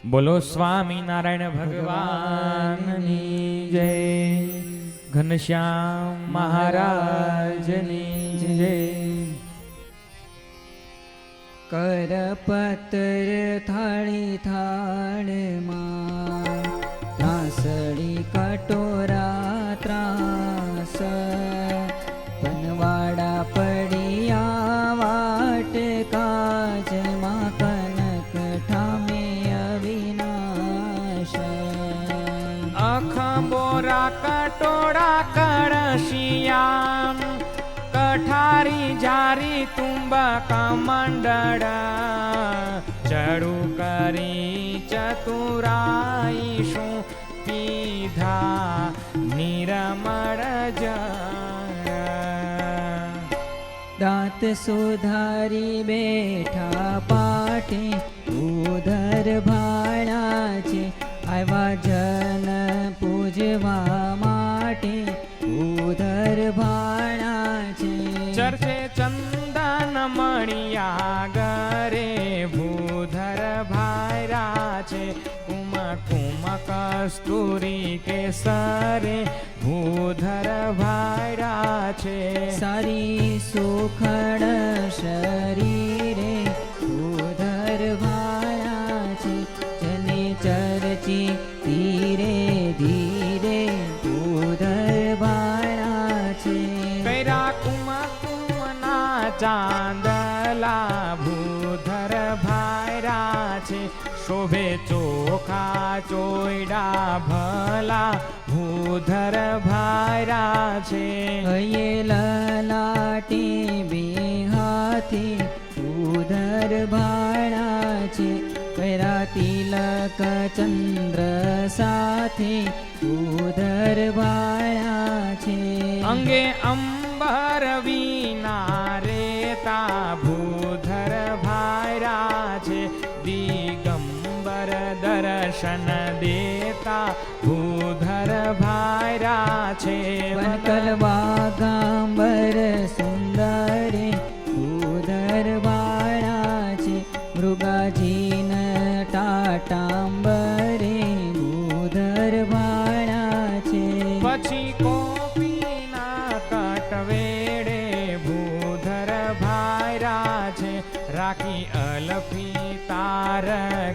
બોલો સ્વામી નારાયણ ભગવાનની જય, ઘનશ્યામ મહારાજની જય. કરપત્ર થાળી થાળમાં ત્રાસડી કટોરા ત્રાસ, પનવાડા પડિયા વાટકા જેમાં કનક ઠામે અવિનાશ. અખંબોરા કટોળા કળશિયામ, કઠારી જારી તુંબક મંડળ, ચડુ કરી ચતુરાઈ શું પીધા નિરમળ જળ. દાંત સુધારી બેઠા પાઠે ઉધર ભાણા છે, આવ્યા જન પૂજવા માટે ઉધર ભાણા છે. ચર્ચે ચંદન મણિયા ગરે ભૂધર ભાયરા છે, કુમ કુમ કસ્તુરી કેસરે ભૂધર ભાયરા છે. સારી સુખડ શરીરે ઉધર ભાણા છે, જને ચર્ચી ધીરે ધીરે ઉધર ભાણા છે. કૈરા કુમ કુમના ચાંદલા ભૂધર ભાયરા છે, શોભે ચોખા ચોયડા ભલા ભૂધર ભાયરા છે. હૈયે લલાટી બે હાથે ઉધર ભાણા છે, કર્યા તિલક ચંદ્ર સાથે ઉધર ભાણા છે. અંગે અંબર વિના રેતા ભૂધર ભાયરા છે, દિગંબર દર્શન દેતા ભૂધર ભાયરા છે. વનકલવા ગાંબર સુંદરે ઉધર ભાણા છે, મૃગાજીન ટાટાંબરે ઉધર ભાણા છે. પછી કોપીના કટવેડે ભૂધર ભાયરા છે, રાખી અલફી તાર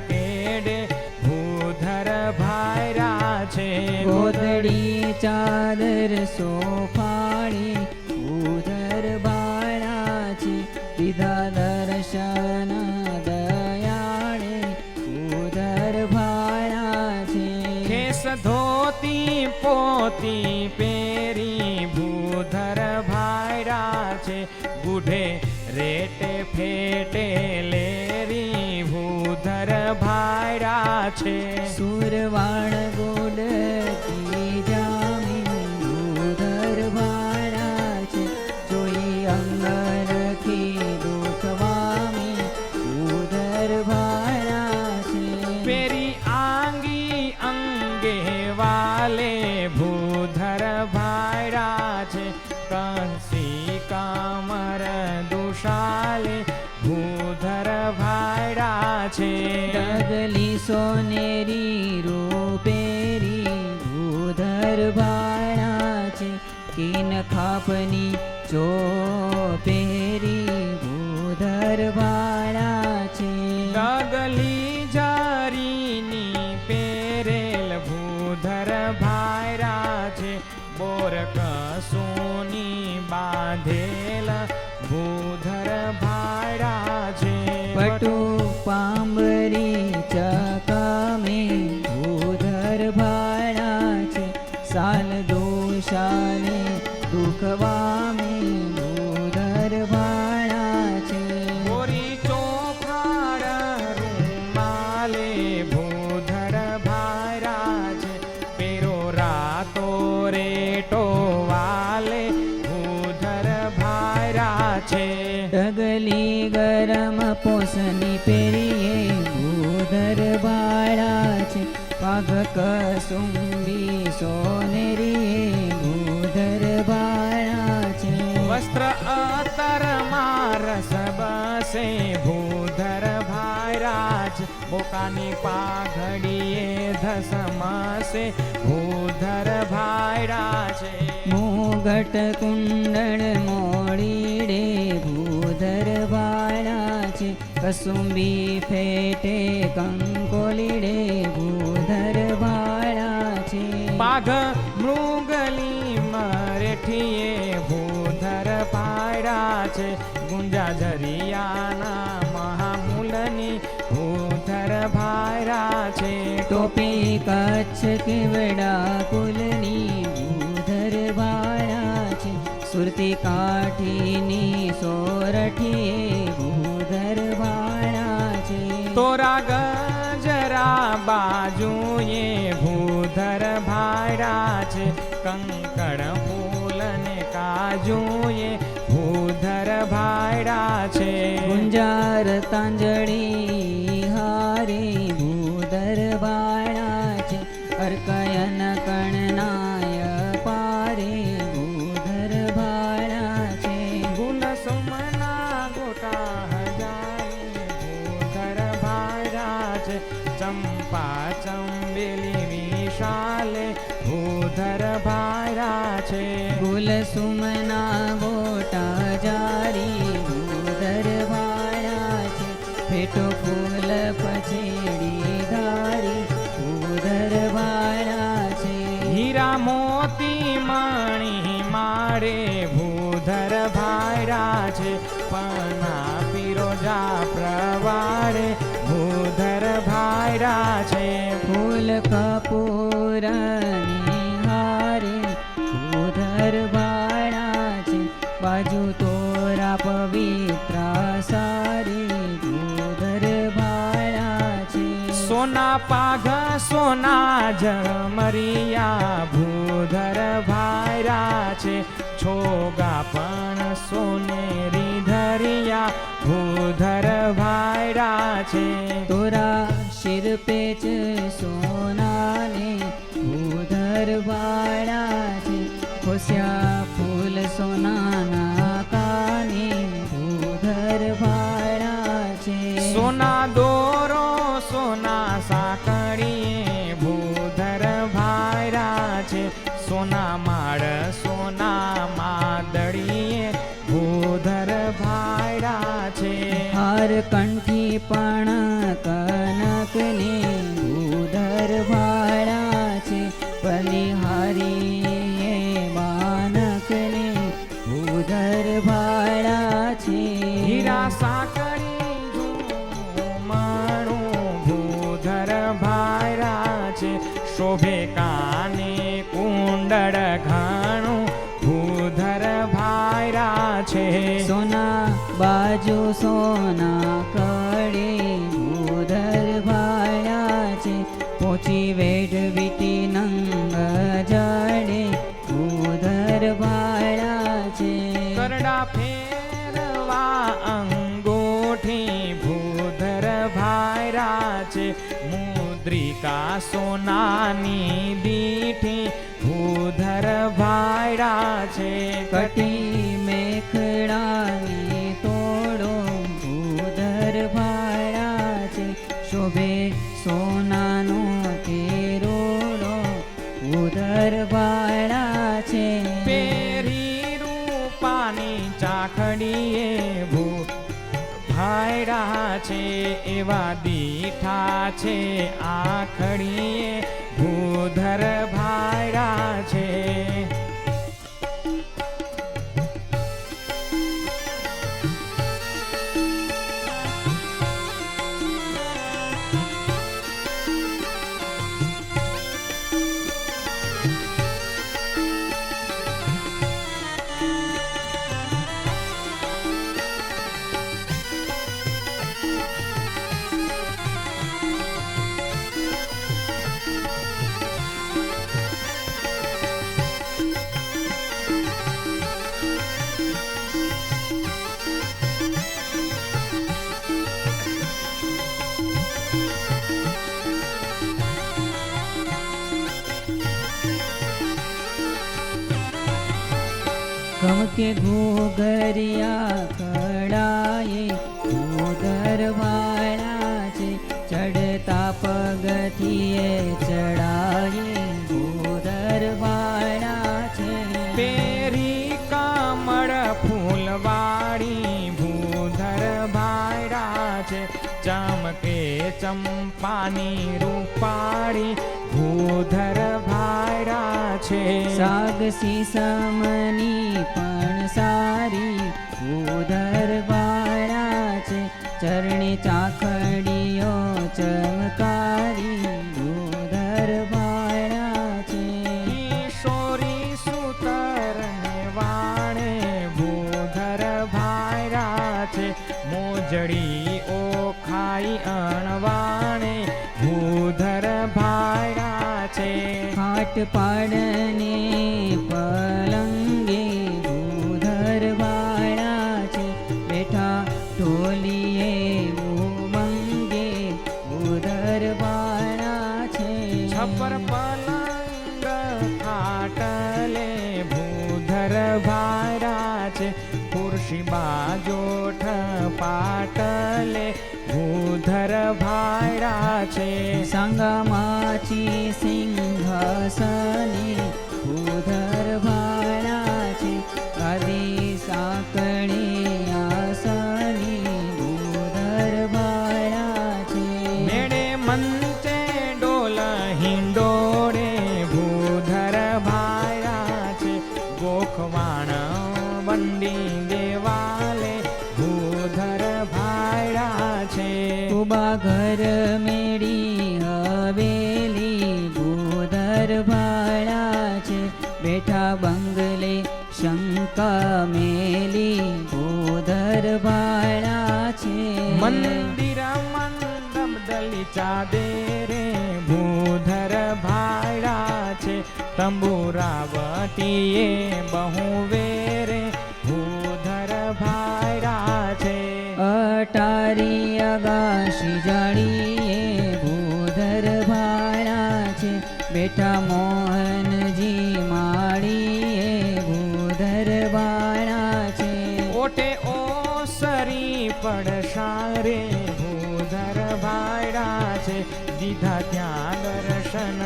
કેડે ભૂધર ભાયરા છે. ગોદડી ચાદર સોફાળી ઉધર ભાણા છે, દીધા દર્શન દયાળે ઉધર ભાણા છે. ખેસ ધોતી પોતી પેરી ભૂધર ભાયરા છે, ગુઢે રેટે ફેટે લેરી ભૂધર ભાયરા છે. સુરવાણ ગોડતી જામી ઉધર ભાણા છે, જોઈ અંગ રખી દુખવામી ઉધર ભાણા છે. પેરી આંગી અંગે વાલે ભૂધર ભાયરા છે, કંસી કામર દુશાલે ભૂધર ભાયરા છે. ડગલી સોનેરી રૂપેરી ભૂધર ભાણા છે, કિન ખાપની ચોપેરી ભૂધર ભાણા છે. ડગલી જારીની પેરેલ ભૂધર ભાયરા છે, બોર કસોની બાંધેલ ભૂધર ભાયરા છે. પટુ પાંબરી ચકામે ભૂધર ભાણા છે, સાલ દોષાને દુખવામે ભૂધર ભાણા છે. ગોરી ચોફાડ રૂમાલે ભૂધર ભાયરા છે, પેરો રાતો રેટો વાલે ભૂધર ભાયરા છે. ડગલી ગરમ પોસની પેરીએ ભૂધર ભાણા છે, પાઘ કસુંબી સોનેરીએ ભૂધર ભાણા છે. વસ્ત્ર અતર મારસ બસે ભૂધર ભાયરા છે, પોકાની પાઘડીએ ધસમાસે ભૂધર ભાયડા છે. મુગટ કુંડળ મોડીડે ભૂધર ભાળા છે. કસુંબી ફેટે કંકોલીડે ભૂધર ભાળા છે. પાઘ મૃગલી મરેઠીએ ભૂધર ભાયડા છે. ગુંજા ઝરિયાના મહામૂલની ભૂધર ભાયડા છે. ટોપી કચ્છ કેવડા કુલની ભૂધર ભાળા છે. સુરતી કાઠીની સોરઠીએ ભૂધર ભાળા છે. તોરા ગજરા બાજુએ ભૂધર ભાયડા છે. કંકડ ફૂલ ને કાજુએ ભૂધર ભાયડા છે. ગુંજાર તાંજળી હારે ભૂધર ભાળા છે. અર્કયન કણનાય પારે ભૂધર ભાળા છે. ગુણ સુમના ગોટા હજારી ભૂધર ભાયડા છે. ચંપા ચંબેલી વિશાલે ભૂધર ભાયડા છે. ગુલ સુમના ગોટા જારી ભૂધર ભાળા છે. ફેટો ફૂલ પછેડી ધારી ભૂધર ભાળા છે. હીરા મોતી મણી મારે ભૂધર ભાયડા છે. પના પિરોજા પ્રવાળે ભૂધર ભાયડા છે. ફૂલ કપૂરની હારે ભૂધર ભાળા છે. બાજુ તોરા પવિત્રા સારી ભૂધર ભાળા છે. સોના પાઘ સોના જમરિયા ભૂધર ભાયરા છે. છોગા પણ સોનેરી ધરિયા ભૂધર ભાયરા છે. તોરા શિર પેચ સોનાને ભૂધર ભાળા છે. ખોસ્યા ફૂલ સોનાના કાને ભૂધર ભાળા છે. સોના દોરો સોના સાંકળીએ ભૂધર ભાયરા છે. સોના માળ સોના માદડીએ ભૂધર ભાયરા છે. હાર કંઠી પણ કનકને ભૂધર ભાળા છે. બલિહારી બાનકને ભૂધર ભાળા છે. હીરા સાંકળી ઝુમણું ભૂધર ભાયરા છે. શોભે કાને કુંડળ ઘાણું ભૂધર ભાયરા છે. સોના બાજુ સોના કડે ભૂધર ભાળા છે. પોચી વેઢ વીટી નંગ જડે ભૂધર ભાળા છે. કરડા ફેરવા અંગૂઠી ભૂધર ભાયરા છે. મુદ્રિકા સોનાની દીઠી ભૂધર ભાયરા છે. કટી મેખડાની તોડો ભૂધર ભાળા છે. શોભે સોનાનો તેરોડો ભૂધર ભાળા છે. પેરી રૂપાની ચાખડીએ ભૂ ભાયડા છે. એવા દીઠા છે આખડીએ ભૂધર ભાયડા છે. ગમકે ઘોઘરિયા કડાએ ભૂધર ભાળા છે. ચડ પગથિયે ચડાયે ભૂધર ભાડા છે. પેરી કમળ ફૂલવાળી ભૂધર ભાયડા છે. ચમકે ચંપાની રૂપાળી ભૂધર ભાયડા છે. સાગસી સમની પણ સારી ભૂધર ભાડા છે. ચરણે ચાખડીઓ ચમકારી ભૂધર ભાડા છે. કિશોરી સુતર ને વાણે ભૂધર ભાયડા છે. મોજડી ઓખાઈ અણવાણે ભૂધર ભાયડા છે. ખાટ પાડને પલંગે ભૂધર ભાડા છે. બેઠા ઢોલીએ ઉમંગે ભૂધર ભાડા છે. છપર પલંગ ખાટલે ભૂધર ભાયડા છે. ખુરશી બાજોઠ પાટલે ભૂધર ભાયડા છે. સંગમાછી સિંહાસને ભૂધર ભાડા છે. ગાદી સાંકળે આસને ભૂધર ભાડા છે. મેળે મંચે ડોલ હિંડોળે ભૂધર ભાયડા છે. ગોખવાણ બંડી દેવાલે ભૂધર ભાયડા છે. કુબા ઘર મેળી હવેલી ભૂધર ભાડા છે. બેઠા બંગલે શંકા મેલી ભૂધર ભાડા છે. મંદિર મંડપ દલીચા દે રે ભૂધર ભાયડા છે. તંબુરાવતીએ બહુ વેરે ભૂધર ભાયડા છે. અટારી અગાશી જાળીએ ભૂધર ભાડા છે. બેઠા મોહનજી માળીએ ભૂધર ભાડા છે. ઓટે ઓસરી પડસારે ભૂધર ભાયડા છે. દીધા ત્યાં દર્શન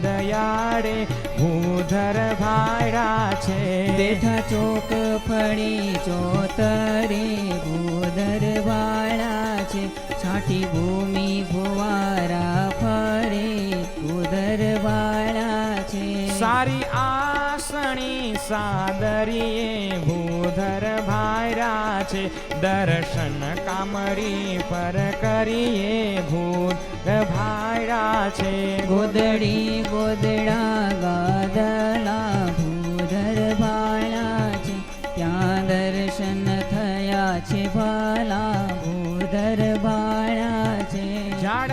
દયાળે ભૂધર ભાયડા છે. બેઠા ચોક ફળી ચોતરે ભૂધર ભાડા છે. છાંટી ભૂમિ ભુવારા ફરે ભૂધર ભાડા છે. સારી આસણી સાદરીએ ભૂધર ભાયડા છે. દર્શન કામરી પર કરીએ ભૂધર ભાયડા છે. ગોદડી ગોદડા ગાદલા ભૂધર ભાડા છે. ત્યાં દર્શન થયા છે ભલા ભૂધર ભાડા છે. ઝાડ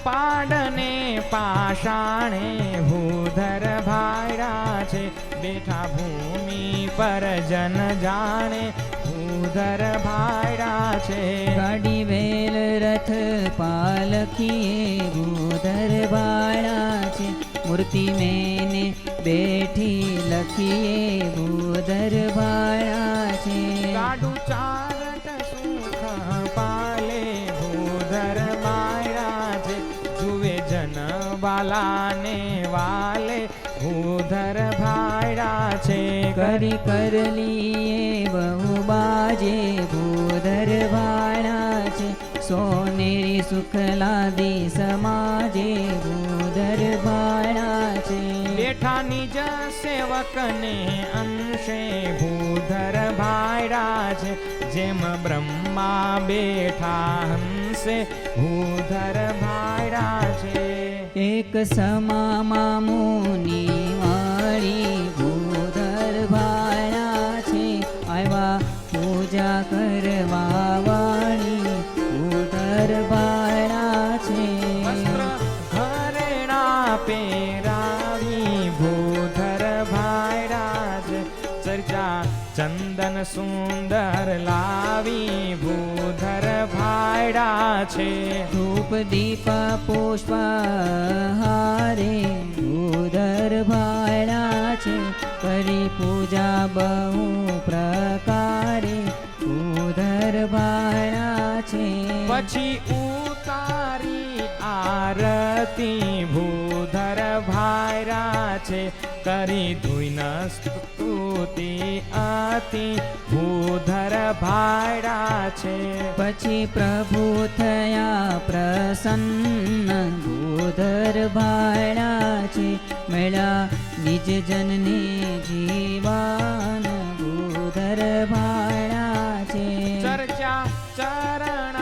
પાડને પાષાણે ભૂધર ભાયડા છે. બેઠા ભૂમિ પર જન જાણે ભૂધર ભાયડા છે. ગાડી વેલ રથ પાલખીએ ભૂધર ભાડા છે. મૂર્તિ મેને બેઠી લખીએ ભૂધર ભાડા છે. ગાડું ચારટ સુખ પાલે ભૂધર ભાયડા છે. જુએ જન બાલાને વાલે ભૂધર ભાયડા છે. કરી કરલીએ બહુ બાજે ભૂધર ભાડા છે. સોનેરી સુખલાદી સમાજે ભૂધર ભાડા છે. બેઠા નિજ સેવકને અંશે ભૂધર ભાયડા છે. જેમ બ્રહ્મા બેઠા હંસે ભૂધર ભાયડા છે. એક સમા મામુની વાળી ભૂધર ભાડા છે. આવ્યા પૂજા કરવા વાળી ભૂધર ભાડા છે. વસ્ત્ર ઘરેણા પહેરાવી ભૂધર ભાયડા છે. ચર્ચા ચંદન સુંદર લાવી ભૂધર ભાયડા છે. ધૂપ દીપ પુષ્પ હારે ભૂધર ભાડા છે. કરી પૂજા બહુ પ્રકારે ભૂધર ભાડા છે. પછી ઉતારી આ આરતી ભૂધર ભાયરા છે કરી ધોઈન સ્તુતિ અતિ ભૂધર ભાયરા છે. પછી પ્રભુ થયા પ્રસન્ન ભૂધર ભાયડા છે મળ્યા નિજ જનને જીવાન ભૂધર ભાયડા છે. ચર્ચા ચરણ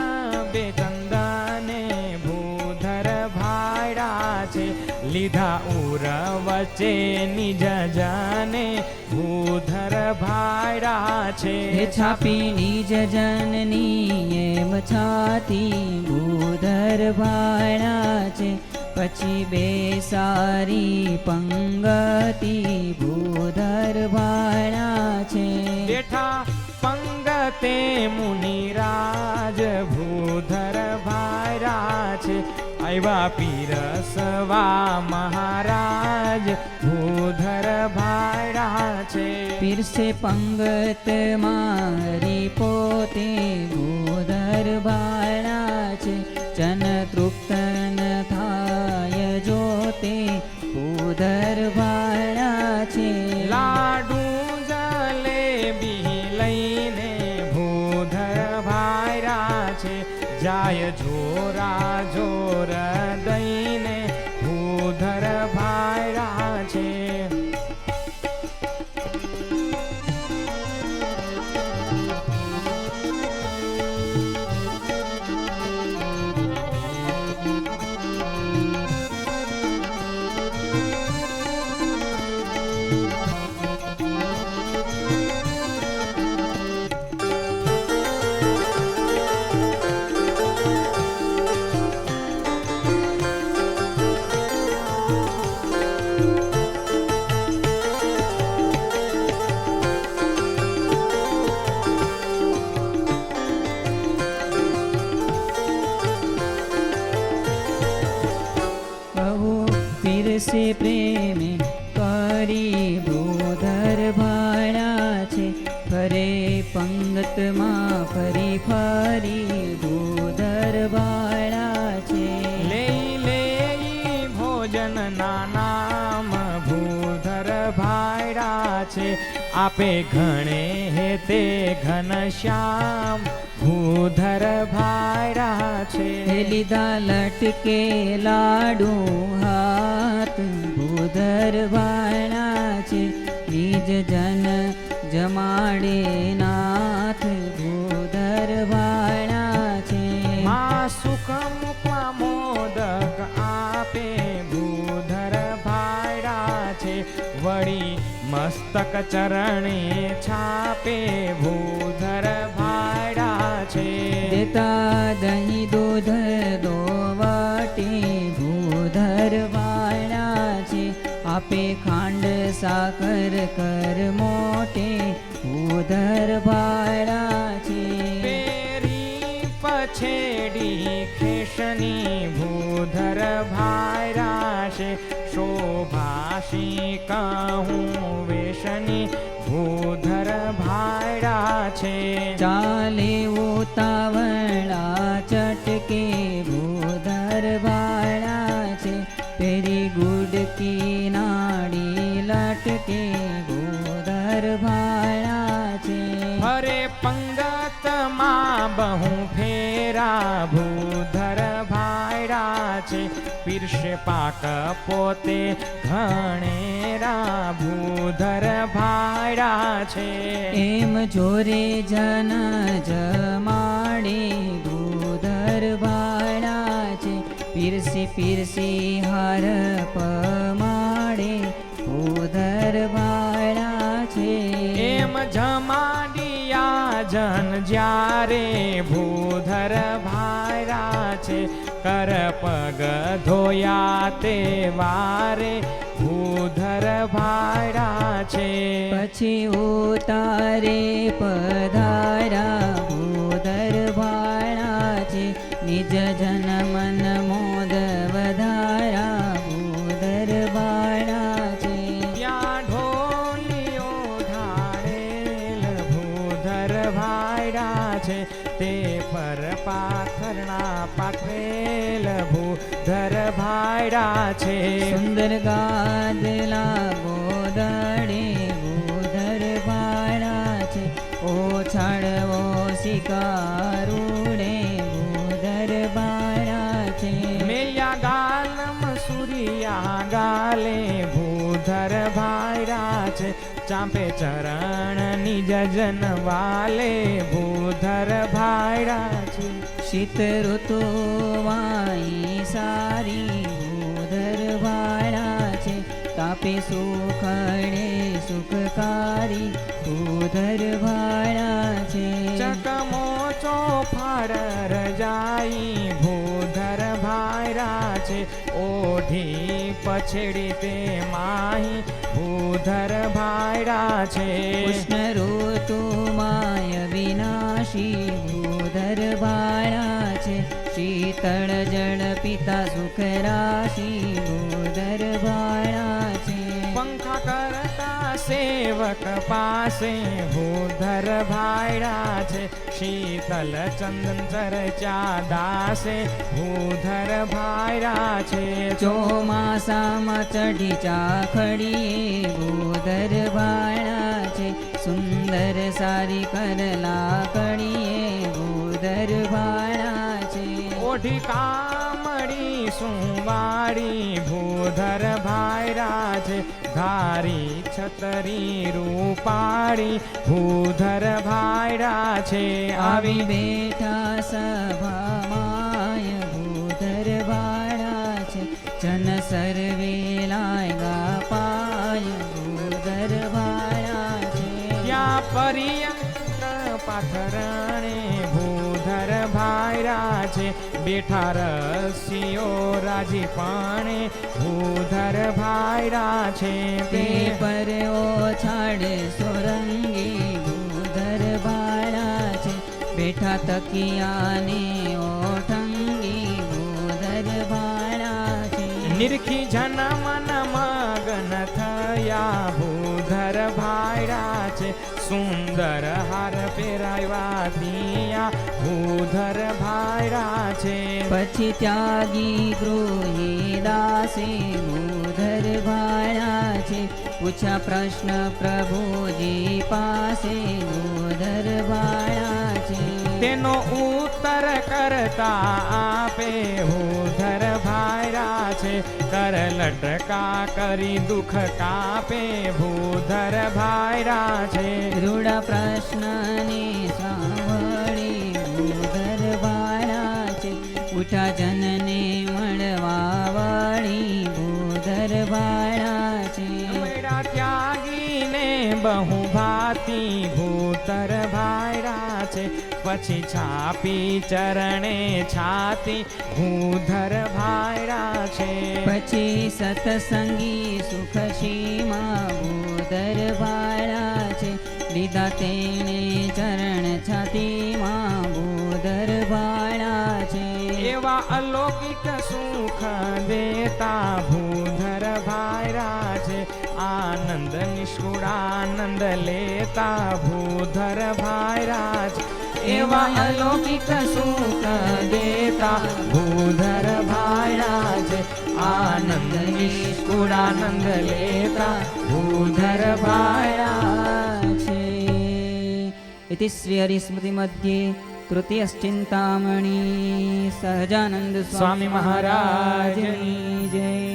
બે ચંદને ભૂધર ભાયડા છે લીધા ઉર વચ્ચે નિજ જને ભૂધર ભાયડા છે. હે છાપી નિજ જનની એમ છાતી ભૂધર ભાયડા છે પછી બેસારી પંગતિ ભૂધર ભાયડા છે. બેઠા પંગતે મુનિરાજ ભૂધર ભાયરા છે આવ્યા પીરસવા મહારાજ ભૂધર ભાયરા છે. પીરસે પંગત મારી પોતે ભૂધર ભાયડા છે જન તૃપ્ત ન થાય જોતે ભૂધર ભાયડા છે. લાડુ જલેબી લઈને ભૂધર ભાયરા છે જાય જોરા જોર દઈને ભૂધર ભાયરા છે. પીરસે પ્રેમે કરી ભૂધર ભાયડા છે ફરે પંગતમાં ફરી ફરી ભૂધર ભાયડા છે. લઈ લઈ ભોજન ના નામ ભૂધર ભાયડા છે આપે ઘણે હે તે ઘનશ્યામ ભૂધર ભાયડા છે. લીધા લટકે લાડુ હાથ ભૂધર ભાયડા છે નિજ જન જમાડે નાથ ભૂધર ભાયડા છે. માં સુખ મુખમાં મોદક આપે ભૂધર ભાયડા છે વળી મસ્તક ચરણે છાપે ભૂધર ભાયડા છે. દેતા દહીં દૂધ દોવટી ભૂધર ભાયડા છે આપે ખાંડ સાકર કર મોટે ભૂધર ભાયડા છે. પેરી પછેડી ખેશની ભૂધર ભાયરા છે શોભાશી કહું વેશની ભૂધર ભાયડા છે. ચાલે ઉતાવળા ચટકે ભૂધર ભાયડા છે પેરી ગુડકી નાડી લટકે ભૂધર ભાયડા છે. ફરે પંગતમાં બહુ ફેરા ભૂધર ભાયડા છે પીરસે પાક પોતે ઘણેરા ભૂધર ભાયડા છે. એમ જોરે જન જમાડે ભૂધર ભાયડા છે પીરસી પીરસી હાર પમાડે ભૂધર ભાયડા છે. એમ જમાડિયા જન જ્યારે ભૂધર ભાયરા છે કર પગ ધોયા તે વારે ભૂધર ભાયરા છે. પછી ઉતારે પધારા ભૂધર ભાયડા છે નિજ જન મન મોદ વધારા ભૂધર ભાયડા છે. ત્યાં ઢોલિયો ઢાળેલ ભૂધર ભાયડા છે તે પર પાથરણા પાથરેલ ભૂધર ભાયડા છે. સુંદર ગાદલા ગોદડે ભૂધર ભાડા છે. ઓછાડવો શિકારુડે ભૂધર ભાડા છે. મેલ્યા ગાલમ સૂર્યા ગાલે ભૂધર ભાયડા છે. ચાંપે ચરણ નિજ જન વાલે ભૂધર ભાયડા છે. શીત ઋતુ વાઈ સારી ભૂધર ભાડા છે. તાપે સુખડે સુખકારી ભૂધર ભાડા છે. ચકમો ચોફાડ રજાઈ ભૂધર ભાયરા છે. ઓઢી પછેડી તે માહી ભૂધર ભાયરા છે. કૃષ્ણ ઋતુ માય વિનાશી ભૂધર ભાડા છે. શીતળ જળ પિતા સુખ રાશિ ભૂધર ભાડા છે. પંખા કરતા સેવક પાસે ભૂધર ભાયડા છે. શીતલ ચંદન ચર્ચા દાસે ભૂધર ભાયડા છે. ચોમાસામાં ચઢી ચાખડીએ ભૂધર ભાડા છે. સુંદર સારી કરલા કડીએ ભૂધર ભાડા છે. ઓઢી કામડી સુવાડી ભૂધર ભાયરા છે. ધારી છતરી રૂપાડી ભૂધર ભાયરા છે. આવી બેઠા સભામાય ભૂધર ભાડા છે. જન સર્વે લાયગા પાય ભૂધર ભાડા છે. ત્યાં પર્યંત પાથરણે ભૂધર ભાયરા છે. બેઠા રસીઓ રાજી પાણે ભૂધર ભાયરા છે. તે પર ઓછાડે સોરંગી ભૂધર ભાડા છે. બેઠા તકિયાને ઓઠંગી ભૂધર ભાડા છે. નિરખી જન મન મગન થયા ભૂધર ભાયરા છે. સુંદર હાર પહેરાવ્યા દિયા ભૂધર ભાયરા છે. પછી ત્યાગી ગૃહી દાસે ભૂધર ભાડા છે. પૂછ્યા પ્રશ્ન પ્રભુજી પાસે ભૂધર ભાડા છે. તેનો ઉત્તર કરતા આપે ભૂધર ભાયરા છે. કર લટકા કરી દુઃખ કાપે ભૂધર ભાયરા છે. રૂડા પ્રશ્નને સાંભળી ભૂધર ભાડા છે. ઉઠા જનને મળવા વાળી ભૂધર ભાડા છે. મેળા ત્યાગીને બહુ ભાતી ભૂધર ભાયરા છે. પછી છાપી ચરણે છાતી ભૂધર ભાયરા છે. પછી સતસંગી સુખ સીમા ભૂધર ભાડા છે. લીધા તેણે ચરણ છાતીમાં ભૂધર ભાડા છે. એવા અલૌકિક સુખ દેતા ભૂધર ભાયરા છે. આનંદ નિષ્કુળાનંદ લેતા ભૂધર ભાયરા છે. એવા અલૌકિક સુખ દેતા ભૂધર ભાયરા છે. આનંદ નિષ્કુળાનંદ લેતા ભૂધર ભાયરા છે. इति श्री हरिस्मृति मध्ये तृतीयश्चिन्तामणि सहजानंद स्वामी महाराज जय.